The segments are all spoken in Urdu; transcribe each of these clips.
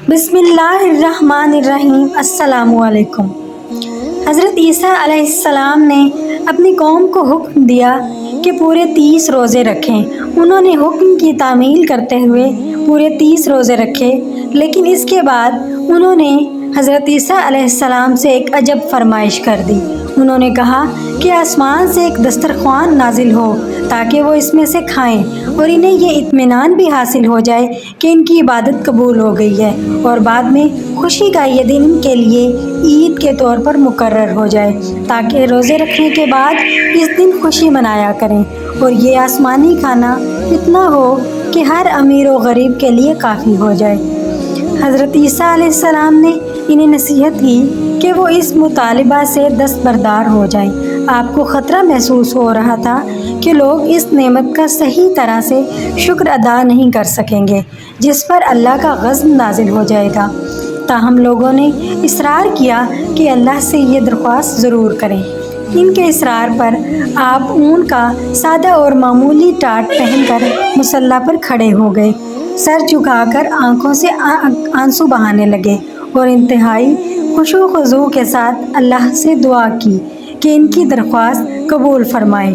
بسم اللہ الرحمن الرحیم۔ السلام علیکم۔ حضرت عیسیٰ علیہ السلام نے اپنی قوم کو حکم دیا کہ پورے 30 روزے رکھیں۔ انہوں نے حکم کی تعمیل کرتے ہوئے پورے 30 روزے رکھے، لیکن اس کے بعد انہوں نے حضرت عیسیٰ علیہ السلام سے ایک عجب فرمائش کر دی۔ انہوں نے کہا کہ آسمان سے ایک دسترخوان نازل ہو تاکہ وہ اس میں سے کھائیں، اور انہیں یہ اطمینان بھی حاصل ہو جائے کہ ان کی عبادت قبول ہو گئی ہے، اور بعد میں خوشی کا یہ دن ان کے لیے عید کے طور پر مقرر ہو جائے تاکہ روزے رکھنے کے بعد اس دن خوشی منایا کریں، اور یہ آسمانی کھانا اتنا ہو کہ ہر امیر و غریب کے لیے کافی ہو جائے۔ حضرت عیسیٰ علیہ السلام نے انہیں نصیحت کی کہ وہ اس مطالبہ سے دستبردار ہو جائیں۔ آپ کو خطرہ محسوس ہو رہا تھا کہ لوگ اس نعمت کا صحیح طرح سے شکر ادا نہیں کر سکیں گے جس پر اللہ کا غضب نازل ہو جائے گا۔ تاہم لوگوں نے اصرار کیا کہ اللہ سے یہ درخواست ضرور کریں۔ ان کے اصرار پر آپ اون کا سادہ اور معمولی ٹاٹ پہن کر مصلی پر کھڑے ہو گئے، سر جھکا کر آنکھوں سے آنسو بہانے لگے اور انتہائی خشوع و خضوع کے ساتھ اللہ سے دعا کی کہ ان کی درخواست قبول فرمائے۔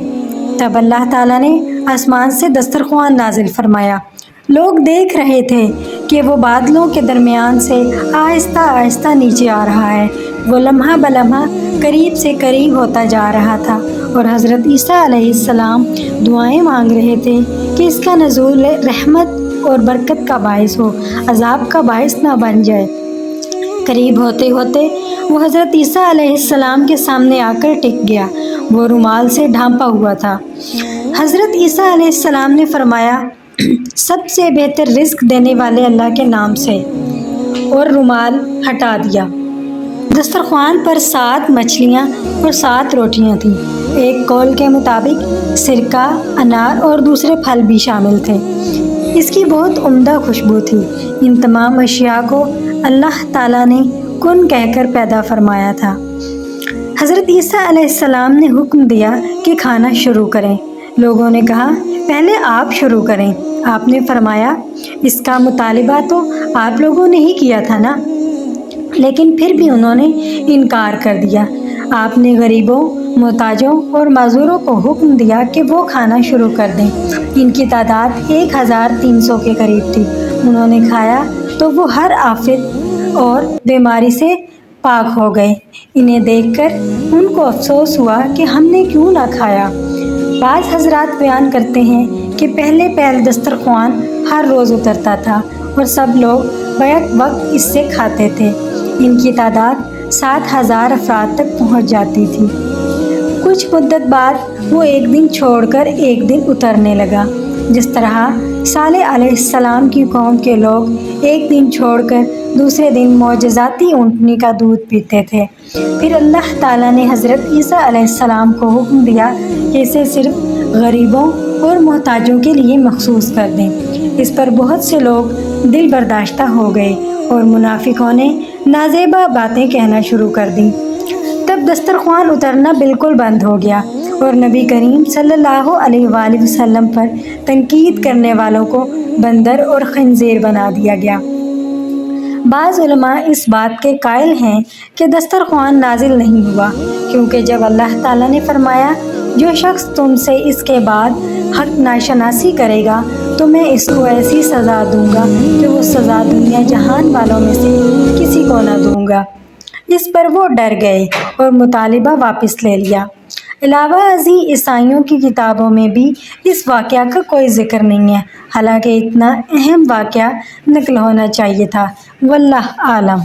تب اللہ تعالیٰ نے آسمان سے دسترخوان نازل فرمایا۔ لوگ دیکھ رہے تھے کہ وہ بادلوں کے درمیان سے آہستہ آہستہ نیچے آ رہا ہے۔ وہ لمحہ بلمحہ قریب سے قریب ہوتا جا رہا تھا، اور حضرت عیسیٰ علیہ السلام دعائیں مانگ رہے تھے کہ اس کا نزول رحمت اور برکت کا باعث ہو، عذاب کا باعث نہ بن جائے۔ قریب ہوتے ہوتے وہ حضرت عیسیٰ علیہ السلام کے سامنے آ کر ٹک گیا۔ وہ رومال سے ڈھانپا ہوا تھا۔ حضرت عیسیٰ علیہ السلام نے فرمایا، سب سے بہتر رزق دینے والے اللہ کے نام سے، اور رومال ہٹا دیا۔ دسترخوان پر 7 مچھلیاں اور 7 روٹیاں تھیں۔ ایک قول کے مطابق سرکہ، انار اور دوسرے پھل بھی شامل تھے۔ اس کی بہت عمدہ خوشبو تھی۔ ان تمام اشیاء کو اللہ تعالیٰ نے کن کہہ کر پیدا فرمایا تھا۔ حضرت عیسیٰ علیہ السلام نے حکم دیا کہ کھانا شروع کریں۔ لوگوں نے کہا، پہلے آپ شروع کریں۔ آپ نے فرمایا، اس کا مطالبہ تو آپ لوگوں نے ہی کیا تھا نا؟ لیکن پھر بھی انہوں نے انکار کر دیا۔ آپ نے غریبوں، محتاجوں اور معذوروں کو حکم دیا کہ وہ کھانا شروع کر دیں۔ ان کی تعداد 1300 کے قریب تھی۔ انہوں نے کھایا تو وہ ہر آفت اور بیماری سے پاک ہو گئے۔ انہیں دیکھ کر ان کو افسوس ہوا کہ ہم نے کیوں نہ کھایا۔ بعض حضرات بیان کرتے ہیں کہ پہلے دسترخوان ہر روز اترتا تھا اور سب لوگ بیک وقت اس سے کھاتے تھے۔ ان کی تعداد 7000 افراد تک پہنچ جاتی تھی۔ کچھ مدت بعد وہ ایک دن چھوڑ کر ایک دن اترنے لگا، جس طرح صالح علیہ السلام کی قوم کے لوگ ایک دن چھوڑ کر دوسرے دن معجزاتی اونٹنی کا دودھ پیتے تھے۔ پھر اللہ تعالیٰ نے حضرت عیسیٰ علیہ السلام کو حکم دیا کہ اسے صرف غریبوں اور محتاجوں کے لیے مخصوص کر دیں۔ اس پر بہت سے لوگ دل برداشتہ ہو گئے اور منافقوں نے نازیبا باتیں کہنا شروع کر دیں۔ تب دسترخوان اترنا بالکل بند ہو گیا اور نبی کریم صلی اللہ علیہ وآلہ وسلم پر تنقید کرنے والوں کو بندر اور خنزیر بنا دیا گیا۔ بعض علماء اس بات کے قائل ہیں کہ دسترخوان نازل نہیں ہوا، کیونکہ جب اللہ تعالیٰ نے فرمایا، جو شخص تم سے اس کے بعد حق ناشناسی کرے گا تو میں اس کو ایسی سزا دوں گا کہ وہ سزا دنیا جہان والوں میں سے کسی کو نہ دوں گا۔ اس پر وہ ڈر گئے اور مطالبہ واپس لے لیا۔ علاوہ ازیں عیسائیوں کی کتابوں میں بھی اس واقعہ کا کوئی ذکر نہیں ہے، حالانکہ اتنا اہم واقعہ نقل ہونا چاہیے تھا۔ واللہ اعلم۔